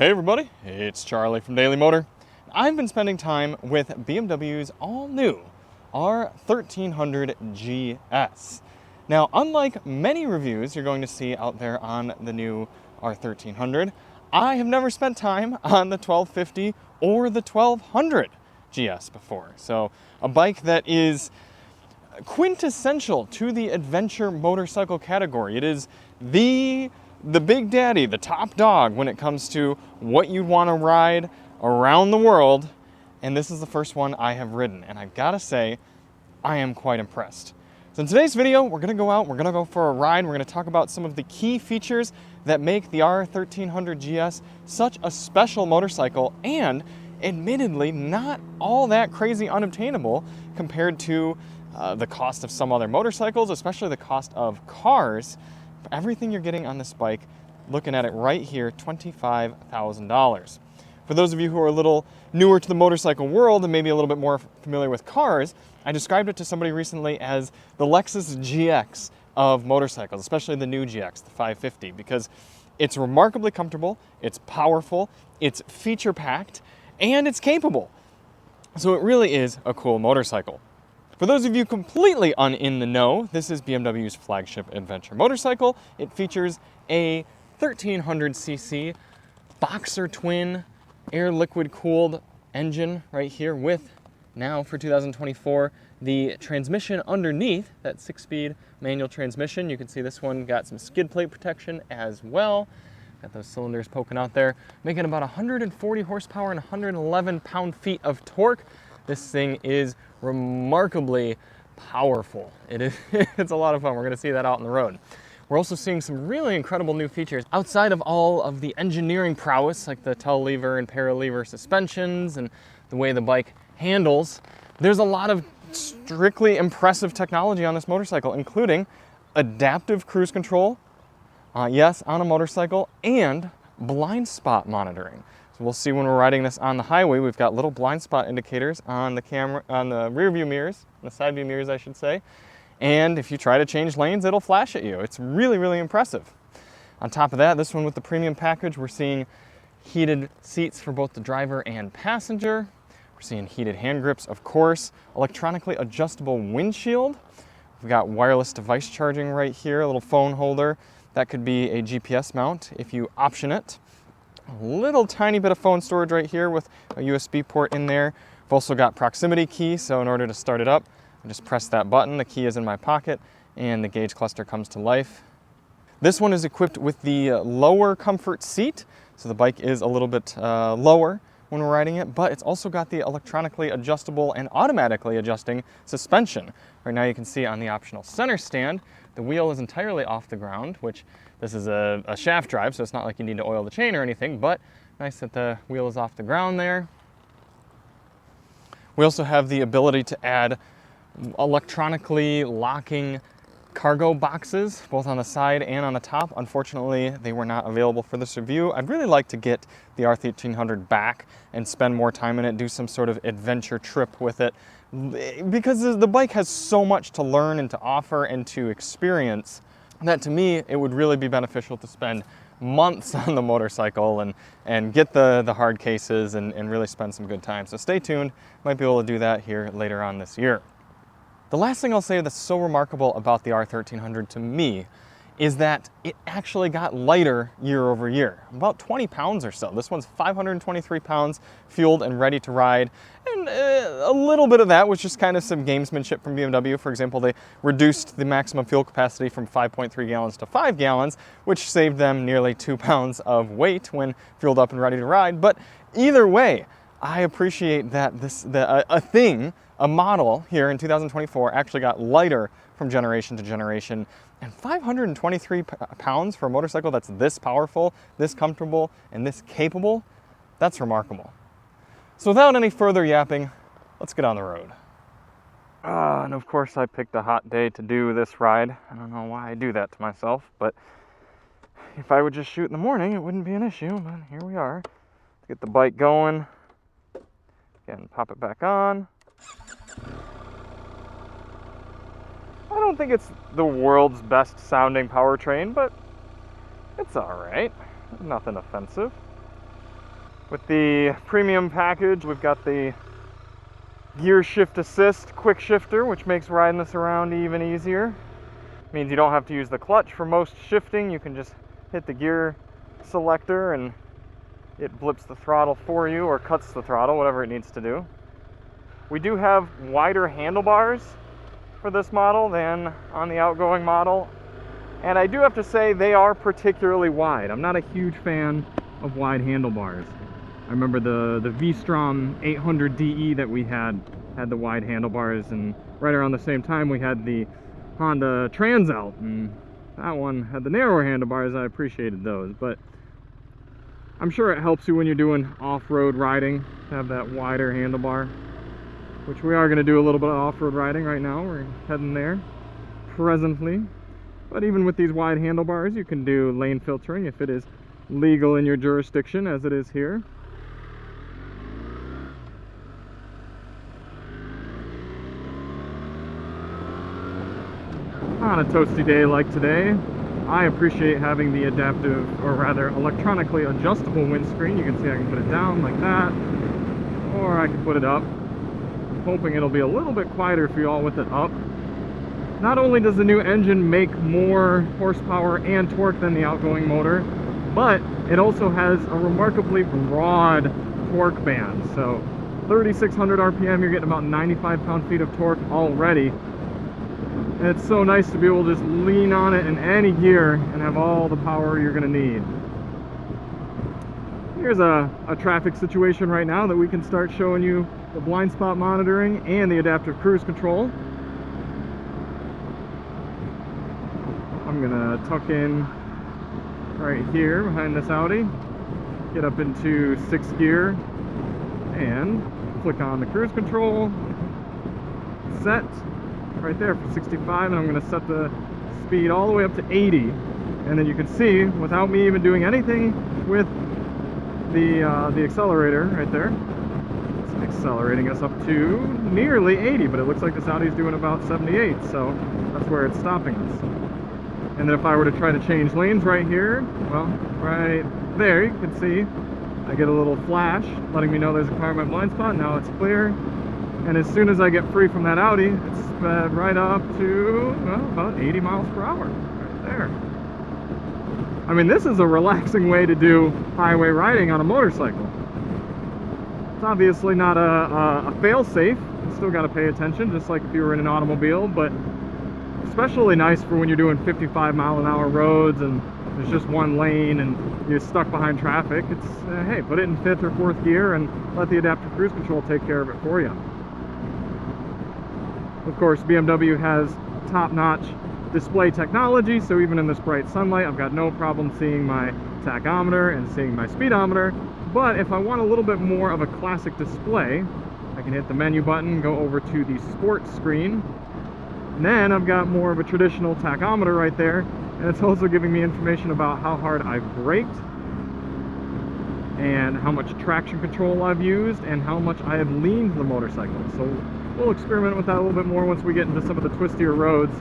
Hey everybody, it's Charlie from Daily Motor. I've been spending time with BMW's all-new R1300 GS. Now, unlike many reviews you're going to see out there on the new R1300, I have never spent time on the 1250 or the 1200 GS before. So, a bike that is quintessential to the adventure motorcycle category. It is the big daddy, the top dog when it comes to what you'd want to ride around the world, and this is the first one I have ridden, and I've got to say, I am quite impressed. So in today's video, we're going to go out, we're going to go for a ride, we're going to talk about some of the key features that make the R1300 GS such a special motorcycle, and admittedly not all that crazy unobtainable compared to the cost of some other motorcycles, especially the cost of cars. Everything you're getting on this bike, looking at it right here, $25,000. For those of you who are a little newer to the motorcycle world and maybe a little bit more familiar with cars, I described it to somebody recently as the Lexus GX of motorcycles, especially the new GX, the 550, because it's remarkably comfortable, it's powerful, it's feature-packed, and it's capable. So it really is a cool motorcycle. For those of you completely in the know, this is BMW's flagship adventure motorcycle. It features a 1300cc boxer twin air liquid cooled engine right here with, now for 2024, the transmission underneath, that 6-speed manual transmission. You can see this one got some skid plate protection as well. Got those cylinders poking out there, making about 140 horsepower and 111 pound-feet of torque. This thing is remarkably powerful. It's a lot of fun. We're going to see that out on the road. We're also seeing some really incredible new features outside of all of the engineering prowess, like the telelever and paralever suspensions and the way the bike handles. There's a lot of strictly impressive technology on this motorcycle, including adaptive cruise control, yes, on a motorcycle, and blind spot monitoring. So we'll see when we're riding this on the highway. We've got little blind spot indicators on the camera, on the rear view mirrors, the side view mirrors, I should say. And if you try to change lanes, it'll flash at you. It's really, really impressive. On top of that, this one with the premium package, we're seeing heated seats for both the driver and passenger. We're seeing heated hand grips, of course, electronically adjustable windshield. We've got wireless device charging right here, a little phone holder. That could be a GPS mount if you option it. A little tiny bit of phone storage right here with a USB port in there. We've also got proximity key, so in order to start it up, I just press that button, the key is in my pocket, and the gauge cluster comes to life. This one is equipped with the lower comfort seat, so the bike is a little bit lower when we're riding it, but it's also got the electronically adjustable and automatically adjusting suspension. Right now you can see on the optional center stand, the wheel is entirely off the ground, which this is a shaft drive, so it's not like you need to oil the chain or anything, but nice that the wheel is off the ground there. We also have the ability to add electronically locking cargo boxes, both on the side and on the top. Unfortunately, they were not available for this review. I'd really like to get the R1300 back and spend more time in it, do some sort of adventure trip with it, because the bike has so much to learn and to offer and to experience that to me, it would really be beneficial to spend months on the motorcycle and get the hard cases and really spend some good time. So stay tuned, might be able to do that here later on this year. The last thing I'll say that's so remarkable about the R1300 to me is that it actually got lighter year over year, about 20 pounds or so. This one's 523 pounds, fueled and ready to ride. And a little bit of that was just kind of some gamesmanship from BMW. For example, they reduced the maximum fuel capacity from 5.3 gallons to 5 gallons, which saved them nearly 2 pounds of weight when fueled up and ready to ride. But either way, I appreciate that a model here in 2024 actually got lighter from generation to generation, and 523 pounds for a motorcycle that's this powerful, this comfortable, and this capable, that's remarkable. So without any further yapping, let's get on the road. And of course I picked a hot day to do this ride. I don't know why I do that to myself, but if I would just shoot in the morning, it wouldn't be an issue, but here we are. Let's get the bike going. Again, pop it back on. I don't think it's the world's best sounding powertrain, but it's alright. Nothing offensive. With the premium package, we've got the gear shift assist quick shifter, which makes riding this around even easier. Means you don't have to use the clutch for most shifting. You can just hit the gear selector and it blips the throttle for you, or cuts the throttle, whatever it needs to do. We do have wider handlebars for this model than on the outgoing model, and I do have to say they are particularly wide. I'm not a huge fan of wide handlebars. I remember the V-Strom 800DE that we had the wide handlebars, and right around the same time we had the Honda Transalp, and that one had the narrower handlebars. I appreciated those, but I'm sure it helps you when you're doing off-road riding to have that wider handlebar, which we are going to do a little bit of off-road riding right now. We're heading there presently. But even with these wide handlebars, you can do lane filtering if it is legal in your jurisdiction, as it is here. On a toasty day like today, I appreciate having the adaptive, or rather electronically adjustable windscreen. You can see I can put it down like that, or I can put it up. I'm hoping it'll be a little bit quieter for you all with it up. Not only does the new engine make more horsepower and torque than the outgoing motor, but it also has a remarkably broad torque band. So 3,600 RPM, you're getting about 95 pound-feet of torque already. And it's so nice to be able to just lean on it in any gear and have all the power you're going to need. Here's a traffic situation right now that we can start showing you the blind spot monitoring and the adaptive cruise control. I'm going to tuck in right here behind this Audi, get up into 6th gear, and click on the cruise control, set right there for 65, and I'm going to set the speed all the way up to 80, and then you can see without me even doing anything with the accelerator right there, it's accelerating us up to nearly 80, but it looks like this Audi's doing about 78, so that's where it's stopping us. And then if I were to try to change lanes right here, well, right there you can see I get a little flash letting me know there's a car in my blind spot. Now it's clear, and as soon as I get free from that Audi, it's sped right up to, well, about 80 miles per hour right there. I mean, this is a relaxing way to do highway riding on a motorcycle. It's obviously not a fail-safe. You still got to pay attention, just like if you were in an automobile, but especially nice for when you're doing 55-mile-an-hour roads and there's just one lane and you're stuck behind traffic. It's, hey, put it in 5th or 4th gear and let the adaptive cruise control take care of it for you. Of course, BMW has top-notch display technology, so even in this bright sunlight, I've got no problem seeing my tachometer and seeing my speedometer. But if I want a little bit more of a classic display, I can hit the menu button, go over to the sports screen, and then I've got more of a traditional tachometer right there, and it's also giving me information about how hard I've braked, and how much traction control I've used, and how much I have leaned the motorcycle. So we'll experiment with that a little bit more once we get into some of the twistier roads,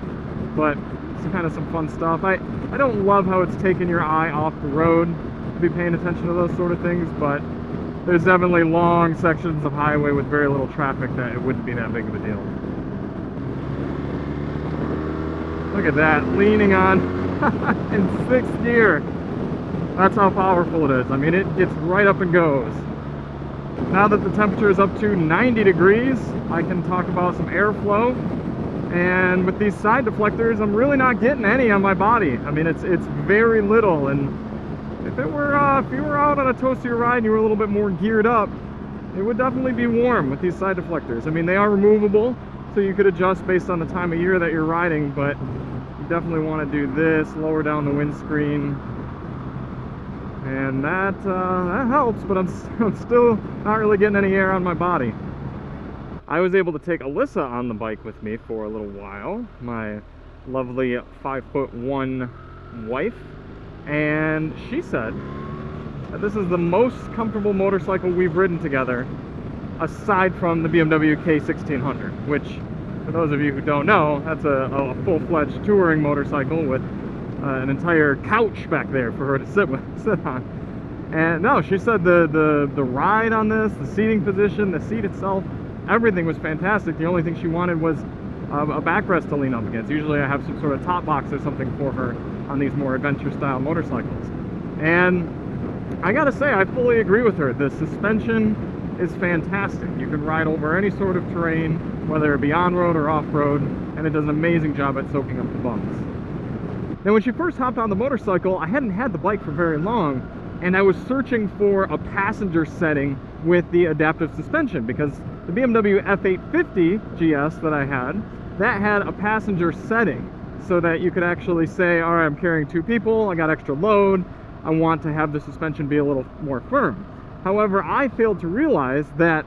but it's kind of some fun stuff. I don't love how it's taking your eye off the road to be paying attention to those sort of things, but there's definitely long sections of highway with very little traffic that it wouldn't be that big of a deal. Look at that, leaning on in 6th gear. That's how powerful it is. I mean, it gets right up and goes. Now that the temperature is up to 90 degrees, I can talk about some airflow. And with these side deflectors, I'm really not getting any on my body. I mean, it's very little. And if you were out on a toastier ride and you were a little bit more geared up, it would definitely be warm with these side deflectors. I mean, they are removable, so you could adjust based on the time of year that you're riding, but you definitely want to do this, lower down the windscreen, and that helps, but I'm still not really getting any air on my body. I was able to take Alyssa on the bike with me for a little while, my lovely 5'1" wife, and she said that this is the most comfortable motorcycle we've ridden together, aside from the BMW K1600, which, for those of you who don't know, that's a full-fledged touring motorcycle with an entire couch back there for her to sit on. And no, she said the ride on this, the seating position, the seat itself, everything was fantastic. The only thing she wanted was a backrest to lean up against. Usually I have some sort of top box or something for her on these more adventure style motorcycles. And I gotta say, I fully agree with her. The suspension is fantastic. You can ride over any sort of terrain, whether it be on-road or off-road, and it does an amazing job at soaking up the bumps. Now, when she first hopped on the motorcycle, I hadn't had the bike for very long, and I was searching for a passenger setting with the adaptive suspension, because the BMW F850 GS that I had, that had a passenger setting, so that you could actually say, all right, I'm carrying 2 people, I got extra load, I want to have the suspension be a little more firm. However, I failed to realize that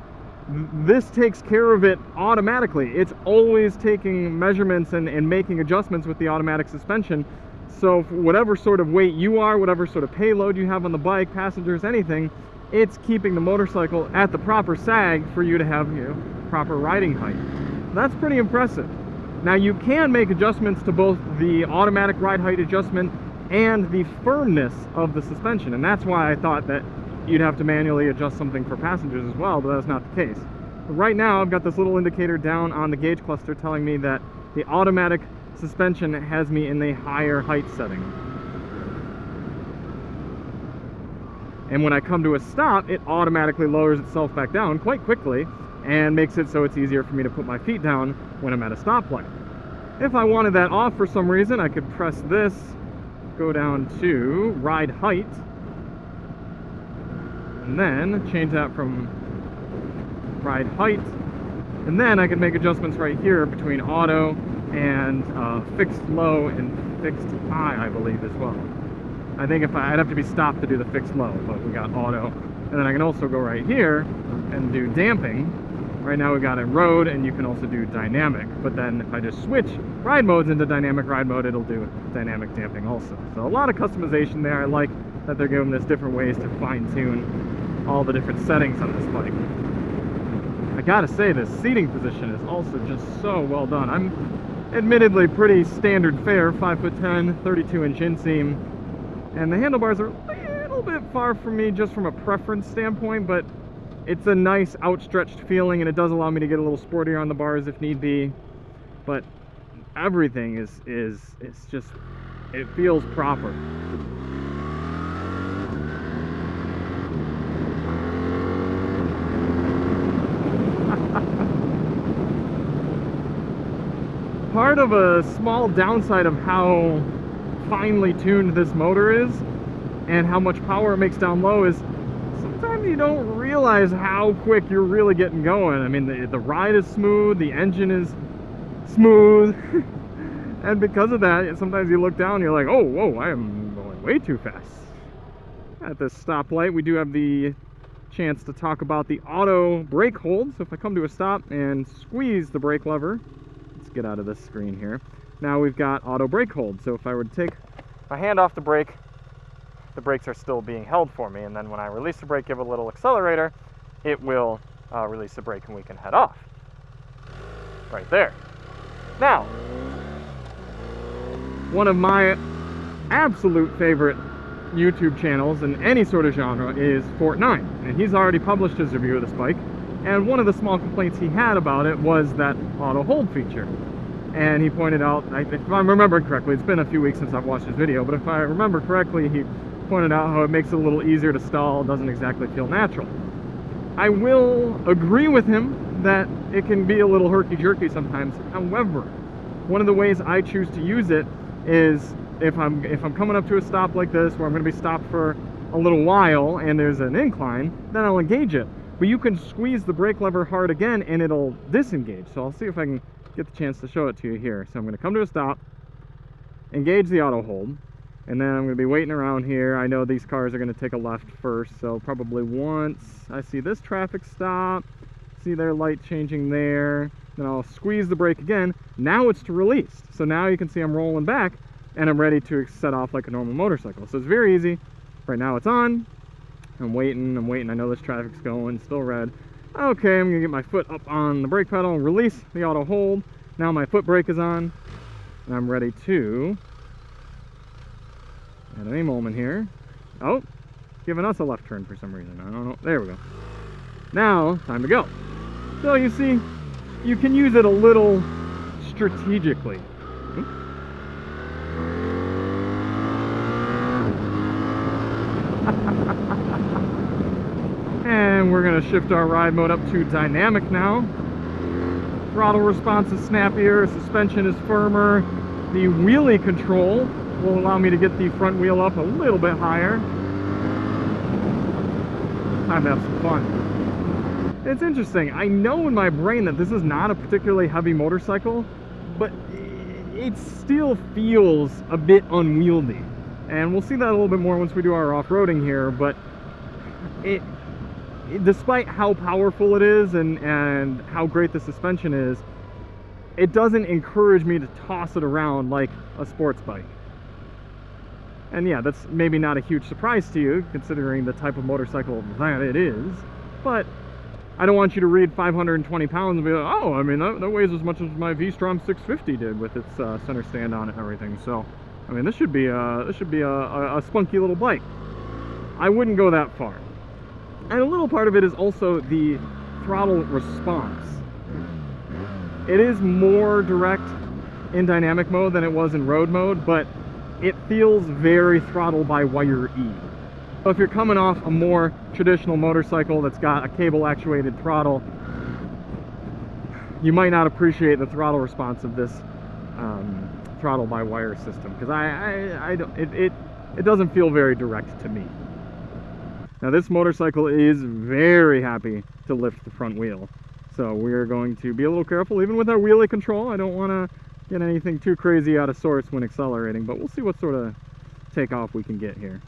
this takes care of it automatically. It's always taking measurements and making adjustments with the automatic suspension. So for whatever sort of weight you are, whatever sort of payload you have on the bike, passengers, anything, it's keeping the motorcycle at the proper sag for you to have, you know, proper riding height. That's pretty impressive. Now, you can make adjustments to both the automatic ride height adjustment and the firmness of the suspension, and that's why I thought that you'd have to manually adjust something for passengers as well, but that's not the case. But right now, I've got this little indicator down on the gauge cluster telling me that the automatic suspension has me in the higher height setting. And when I come to a stop, it automatically lowers itself back down quite quickly and makes it so it's easier for me to put my feet down when I'm at a stoplight. If I wanted that off for some reason, I could press this, go down to ride height, and then change that from ride height, and then I can make adjustments right here between auto and fixed low and fixed high, I believe, as well. I think I'd have to be stopped to do the fixed low, but we got auto, and then I can also go right here and do damping. Right now we got it road, and you can also do dynamic, but then if I just switch ride modes into dynamic ride mode, it'll do dynamic damping also. So a lot of customization there. I like that they're giving us different ways to fine-tune all the different settings on this bike. I gotta say, the seating position is also just so well done. I'm admittedly pretty standard fare, 5'10", 32-inch inseam, and the handlebars are a little bit far from me just from a preference standpoint, but it's a nice outstretched feeling, and it does allow me to get a little sportier on the bars if need be. But everything is just, it feels proper. Part of a small downside of how finely tuned this motor is and how much power it makes down low is sometimes you don't realize how quick you're really getting going. I mean, the ride is smooth, the engine is smooth, and because of that, sometimes you look down and you're like, oh, whoa, I am going way too fast. At this stoplight, we do have the chance to talk about the auto brake hold. So if I come to a stop and squeeze the brake lever, let's get out of this screen here. Now we've got auto brake hold. So if I were to take my hand off the brake, the brakes are still being held for me, and then when I release the brake, give a little accelerator, it will release the brake and we can head off. Right there. Now, one of my absolute favorite YouTube channels in any sort of genre is Fort9, and he's already published his review of this bike, and one of the small complaints he had about it was that auto hold feature. And he pointed out, if I'm remembering correctly, it's been a few weeks since I've watched his video, but if I remember correctly, he pointed out how it makes it a little easier to stall, doesn't exactly feel natural. I will agree with him that it can be a little herky-jerky sometimes. However, one of the ways I choose to use it is if I'm coming up to a stop like this where I'm going to be stopped for a little while and there's an incline, then I'll engage it. But you can squeeze the brake lever hard again and it'll disengage. So I'll see if I can get the chance to show it to you here. So I'm going to come to a stop, engage the auto hold, and then I'm going to be waiting around here. I know these cars are going to take a left first, so probably once I see this traffic stop, see their light changing there, then I'll squeeze the brake again. Now it's to release. So now you can see I'm rolling back and I'm ready to set off like a normal motorcycle. So it's very easy. Right now it's on. I'm waiting. I know this traffic's going, still red. Okay, I'm gonna get my foot up on the brake pedal and release the auto hold. Now my foot brake is on, and I'm ready to, at any moment here, oh, giving us a left turn for some reason. I don't know. There we go. Now, time to go. So you see, you can use it a little strategically. Oops. And we're going to shift our ride mode up to dynamic now. Throttle response is snappier, suspension is firmer. The wheelie control will allow me to get the front wheel up a little bit higher. Time to have some fun. It's interesting. I know in my brain that this is not a particularly heavy motorcycle, but it still feels a bit unwieldy. And we'll see that a little bit more once we do our off-roading here, but despite how powerful it is and how great the suspension is, it doesn't encourage me to toss it around like a sports bike. And yeah, that's maybe not a huge surprise to you, considering the type of motorcycle that it is, but I don't want you to read 520 pounds and be like, oh, I mean, that weighs as much as my V-Strom 650 did with its center stand on it and everything. So, I mean, this should be a spunky little bike. I wouldn't go that far. And a little part of it is also the throttle response. It is more direct in dynamic mode than it was in road mode, but it feels very throttle by wire-y. So if you're coming off a more traditional motorcycle that's got a cable actuated throttle, you might not appreciate the throttle response of this throttle by wire system, because it doesn't feel very direct to me. Now this motorcycle is very happy to lift the front wheel, so we're going to be a little careful even with our wheelie control. I don't want to get anything too crazy out of sorts when accelerating, but we'll see what sort of takeoff we can get here.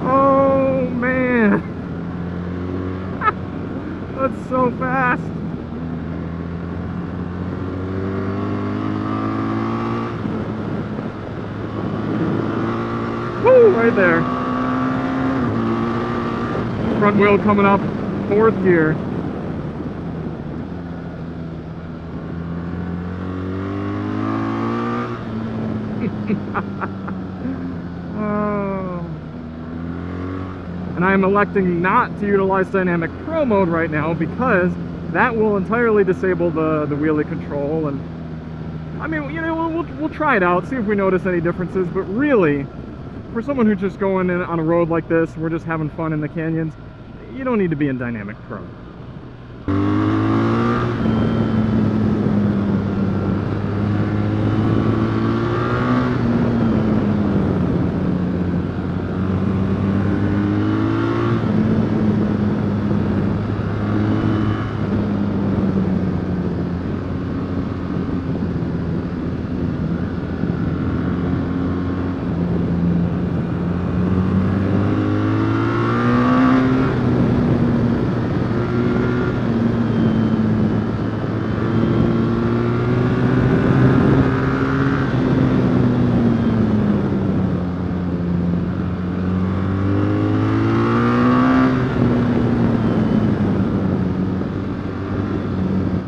Oh man, that's so fast. Woo, right there. Front wheel coming up, 4th gear. Oh. And I'm electing not to utilize Dynamic Pro mode right now because that will entirely disable the wheelie control. And I mean, you know, we'll try it out, see if we notice any differences, but really, for someone who's just going in on a road like this, we're just having fun in the canyons, you don't need to be in Dynamic Pro.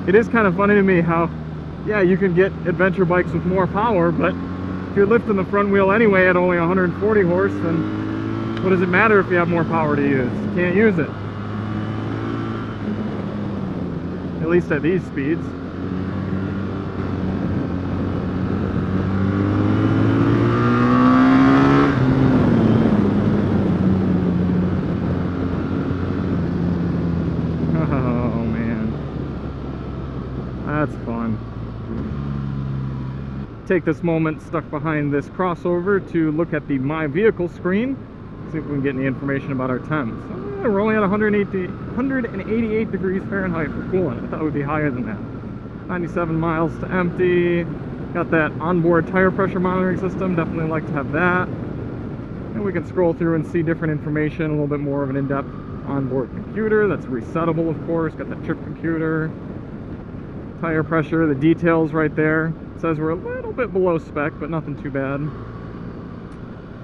It is kind of funny to me how, yeah, you can get adventure bikes with more power, but if you're lifting the front wheel anyway at only 140 horse, then what does it matter if you have more power to use? You can't use it. At least at these speeds. That's fun. Take this moment stuck behind this crossover to look at the My Vehicle screen, see if we can get any information about our temps. We're only at 188 degrees Fahrenheit for coolant. I thought it would be higher than that. 97 miles to empty. Got that onboard tire pressure monitoring system, definitely like to have that. And we can scroll through and see different information, a little bit more of an in-depth onboard computer. That's resettable, of course. Got that trip computer. Tire pressure, the details right there. It says we're a little bit below spec, but nothing too bad.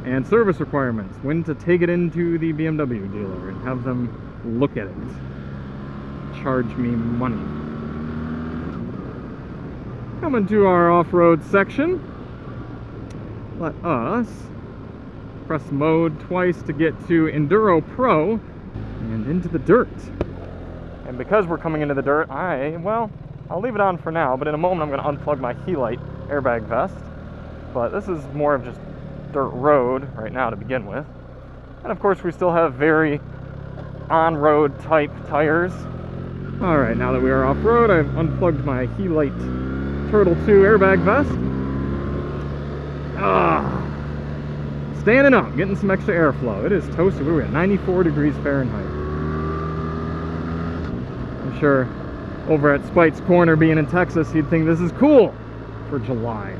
and service requirements, when to take it into the BMW dealer and have them look at it, charge me money. Coming to our off-road section, let us press mode twice to get to Enduro Pro and into the dirt. And because we're coming into the dirt, I'll leave it on for now, but in a moment I'm going to unplug my Helite airbag vest. But this is more of just dirt road right now to begin with. And of course we still have very on-road type tires. Alright, now that we are off-road, I've unplugged my Helite Turtle 2 airbag vest. Standing up, getting some extra airflow. It is toasty. We're at 94 degrees Fahrenheit. I'm sure over at Spite's Corner, being in Texas, you'd think this is cool for July.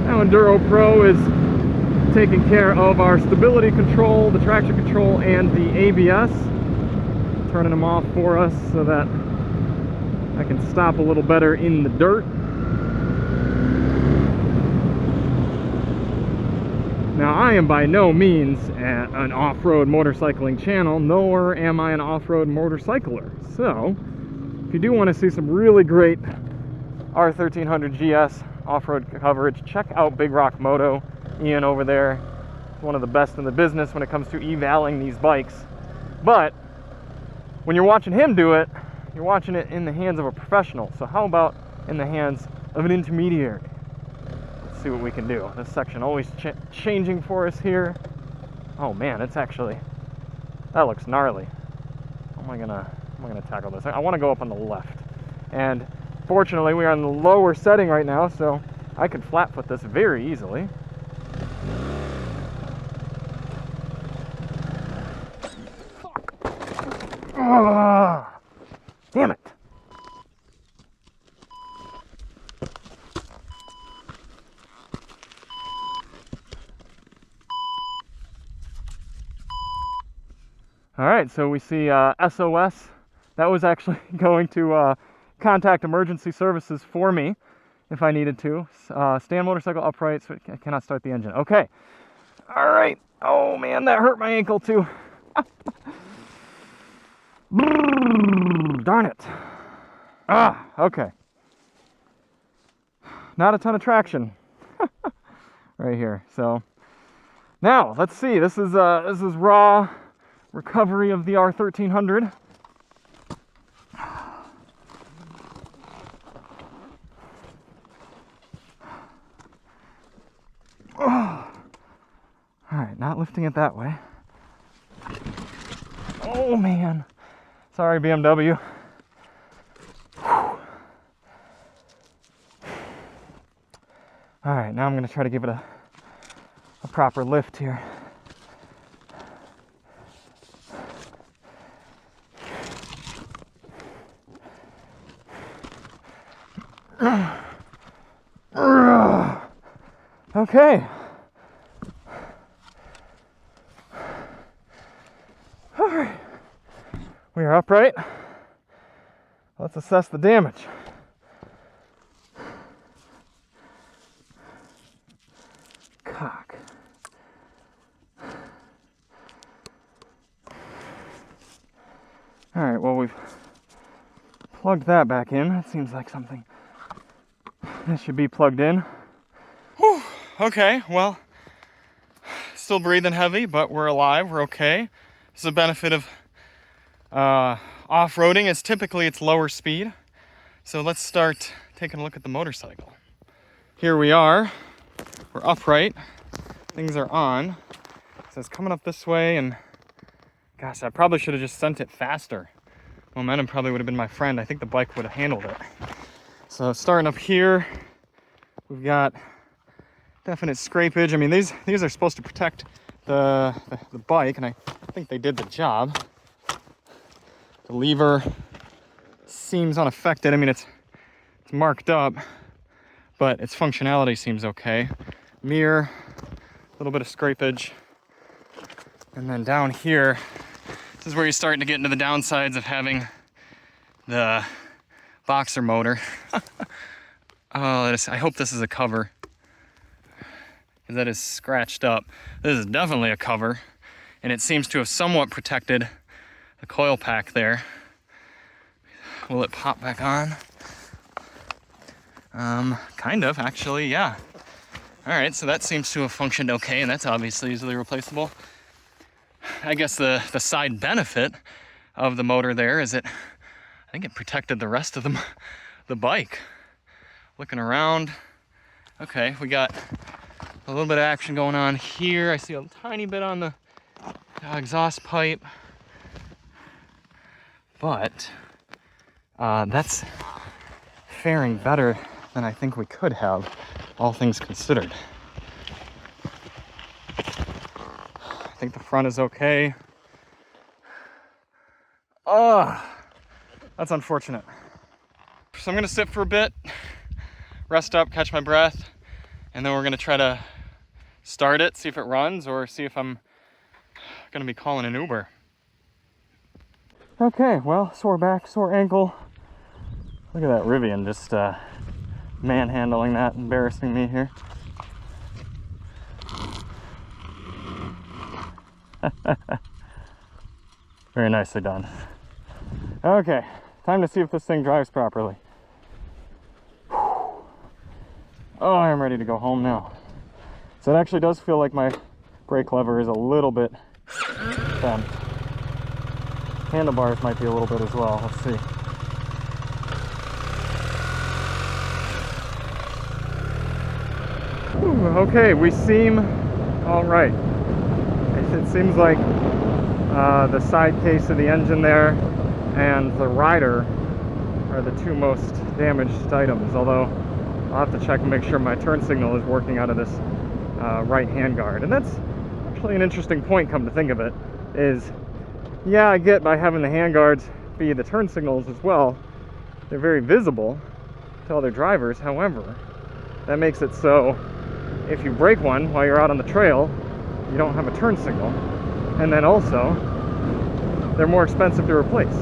Now Enduro Pro is taking care of our stability control, the traction control, and the ABS. Turning them off for us so that I can stop a little better in the dirt. Now, I am by no means an off-road motorcycling channel, nor am I an off-road motorcycler. So, if you do want to see some really great R1300 GS off-road coverage, check out Big Rock Moto. Ian over there is one of the best in the business when it comes to evaling these bikes. But when you're watching him do it, you're watching it in the hands of a professional. So how about in the hands of an intermediary? Let's see what we can do. This section always changing for us here. Oh man, it's actually, that looks gnarly. How am I gonna tackle this? I want to go up on the left. And fortunately we are in the lower setting right now, so I could flat foot this very easily. Damn it. All right, so we see SOS. That was actually going to contact emergency services for me if I needed to. Stand motorcycle upright, so I cannot start the engine. Okay. All right. Oh man, that hurt my ankle too. Darn it. Okay. Not a ton of traction right here. So now let's see. This is raw recovery of the R1300. Alright, not lifting it that way. Oh man. Sorry, BMW. Alright, now I'm going to try to give it a proper lift here. Okay. All right. We are upright. Let's assess the damage. Cock. All right, well, we've plugged that back in. That seems like something that should be plugged in. Whew. Okay, well, still breathing heavy, but we're alive, we're okay. This is a benefit of off-roading, is typically it's lower speed. So let's start taking a look at the motorcycle. Here we are, we're upright, things are on. So it's coming up this way, and gosh, I probably should have just sent it faster. Momentum probably would have been my friend. I think the bike would have handled it. So starting up here, we've got definite scrapage. I mean, these are supposed to protect the bike, and I think they did the job. The lever seems unaffected. I mean, it's marked up, but its functionality seems okay. Mirror, a little bit of scrapage. And then down here, this is where you're starting to get into the downsides of having the boxer motor. Oh, I hope this is a cover, because that is scratched up. This is definitely a cover, and it seems to have somewhat protected the coil pack there. Will it pop back on? Kind of, actually, yeah. All right, so that seems to have functioned okay, and that's obviously easily replaceable. I guess the side benefit of the motor there is I think it protected the rest of the bike. Looking around, okay, we got a little bit of action going on here. I see a tiny bit on the exhaust pipe, but that's faring better than I think we could have, all things considered. I think the front is okay. Oh, that's unfortunate. So I'm gonna sit for a bit, rest up, catch my breath, and then we're gonna try to start it, see if it runs, or see if I'm gonna be calling an Uber. Okay, well, sore back, sore ankle. Look at that Rivian just manhandling that, embarrassing me here. Very nicely done. Okay, time to see if this thing drives properly. Oh, I'm ready to go home now. So it actually does feel like my brake lever is a little bit bent. Handlebars might be a little bit as well. Let's see. Ooh, okay, we seem all right. It seems like the side case of the engine there and the rider are the two most damaged items, although I'll have to check and make sure my turn signal is working out of this right handguard. And that's actually an interesting point, come to think of it, is yeah, I get by having the handguards be the turn signals as well, they're very visible to other drivers. However, that makes it so if you break one while you're out on the trail, you don't have a turn signal. And then also, they're more expensive to replace.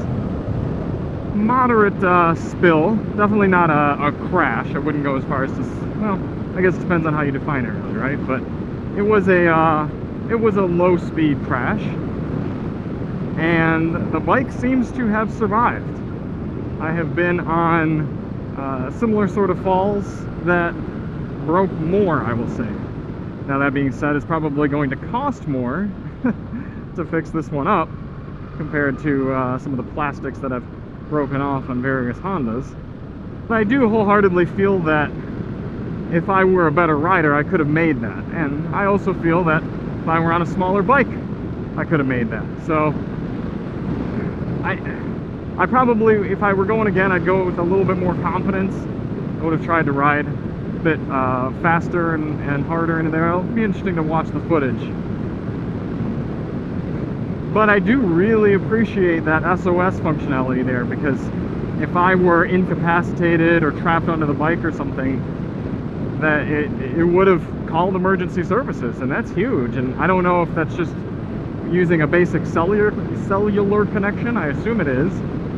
Moderate spill, definitely not a crash. I wouldn't go as far as to, well, I guess it depends on how you define it, really, right? But it was a low speed crash, and the bike seems to have survived. I have been on similar sort of falls that broke more, I will say. Now that being said, it's probably going to cost more to fix this one up compared to some of the plastics that I've broken off on various Hondas. But I do wholeheartedly feel that if I were a better rider, I could have made that. And I also feel that if I were on a smaller bike, I could have made that. So I probably, if I were going again, I'd go with a little bit more confidence. I would have tried to ride a bit faster and harder into there. It'll be interesting to watch the footage. But I do really appreciate that SOS functionality there, because if I were incapacitated or trapped onto the bike or something, that it would have called emergency services, and that's huge. And I don't know if that's just using a basic cellular connection. I assume it is,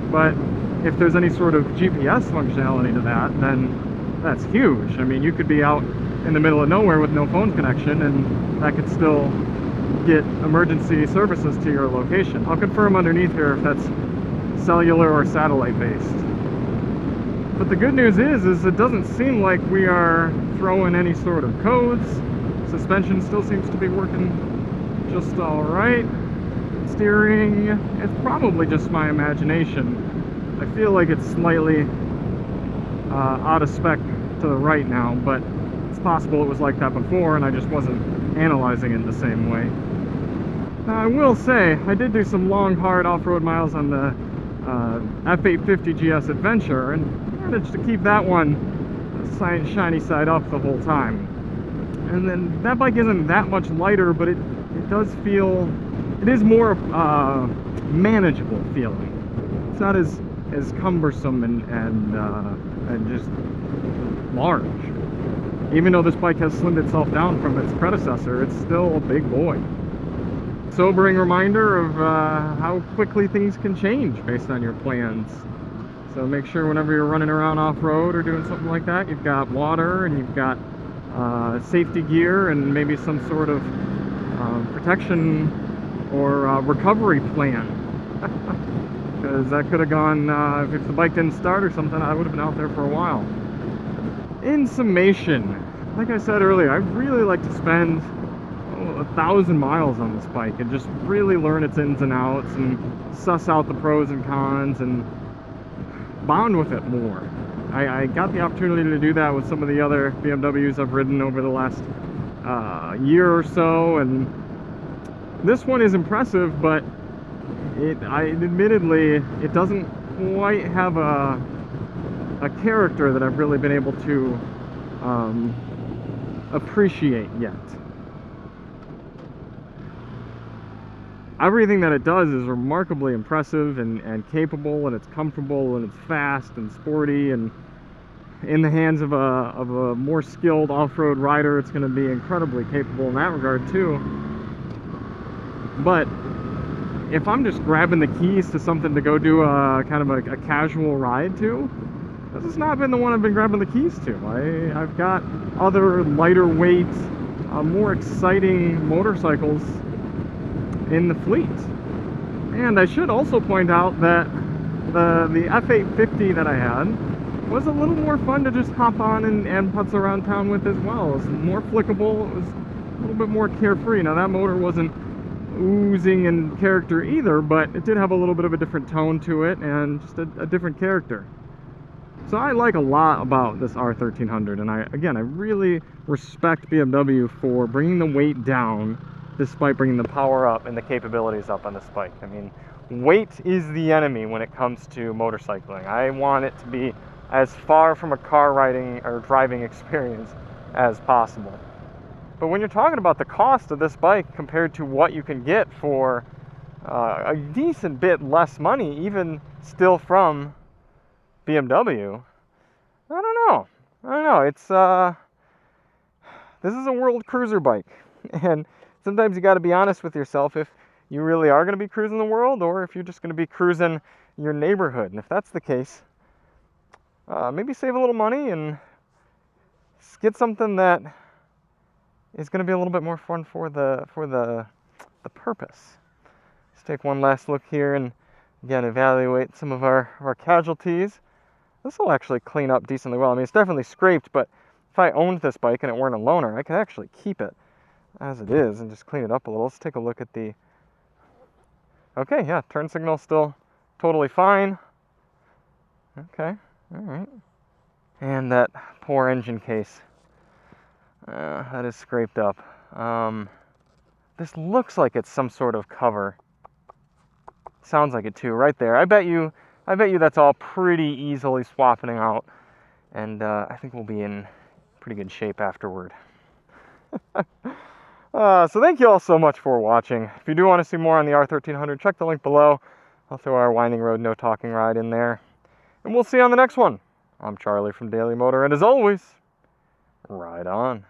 but if there's any sort of GPS functionality to that, then that's huge. I mean, you could be out in the middle of nowhere with no phone connection, and that could still get emergency services to your location. I'll confirm underneath here if that's cellular or satellite based. But the good news is it doesn't seem like we are throwing any sort of codes. Suspension still seems to be working just all right. Steering, it's probably just my imagination. I feel like it's slightly out of spec to the right now, but it's possible it was like that before and I just wasn't analyzing it the same way. Now, I will say, I did do some long, hard off-road miles on the F850 GS Adventure, and managed to keep that one shiny side up the whole time. And then that bike isn't that much lighter, but it does feel, it is more manageable feeling. It's not as cumbersome and just large. Even though this bike has slimmed itself down from its predecessor, it's still a big boy. Sobering reminder of how quickly things can change based on your plans. So make sure whenever you're running around off-road or doing something like that, you've got water and you've got safety gear and maybe some sort of protection or recovery plan. Because that could have gone, if the bike didn't start or something, I would have been out there for a while. In summation, like I said earlier, I really like to spend 1,000 miles on this bike and just really learn its ins and outs and suss out the pros and cons and bond with it more. I got the opportunity to do that with some of the other BMWs I've ridden over the last year or so, and this one is impressive, but admittedly it doesn't quite have a character that I've really been able to appreciate yet. Everything that it does is remarkably impressive and capable, and it's comfortable, and it's fast and sporty, and in the hands of a more skilled off-road rider, it's going to be incredibly capable in that regard too. But if I'm just grabbing the keys to something to go do a kind of a casual ride to, this has not been the one I've been grabbing the keys to. I've got other lighter weight, more exciting motorcycles in the fleet. And I should also point out that the F850 that I had was a little more fun to just hop on and putz around town with as well. It was more flickable, it was a little bit more carefree. Now that motor wasn't oozing in character either, but it did have a little bit of a different tone to it and just a different character. So I like a lot about this R1300, and I really respect BMW for bringing the weight down despite bringing the power up and the capabilities up on this bike. I mean, weight is the enemy when it comes to motorcycling. I want it to be as far from a car riding or driving experience as possible. But when you're talking about the cost of this bike compared to what you can get for a decent bit less money, even still from BMW, I don't know. It's this is a world cruiser bike, and sometimes you got to be honest with yourself if you really are going to be cruising the world or if you're just going to be cruising your neighborhood. And if that's the case, maybe save a little money and get something that is going to be a little bit more fun for the purpose. Let's take one last look here and again evaluate some of our casualties. This will actually clean up decently well. I mean, it's definitely scraped, but if I owned this bike and it weren't a loaner, I could actually keep it as it is and just clean it up a little. Let's take a look at the... Okay, yeah, turn signal still totally fine. Okay, all right. And that poor engine case. That is scraped up. This looks like it's some sort of cover. Sounds like it too, right there. I bet you that's all pretty easily swapping out, and I think we'll be in pretty good shape afterward. So thank you all so much for watching. If you do want to see more on the R1300, check the link below. I'll throw our winding road, no talking ride in there. And we'll see you on the next one. I'm Charlie from Daily Motor, and as always, ride on.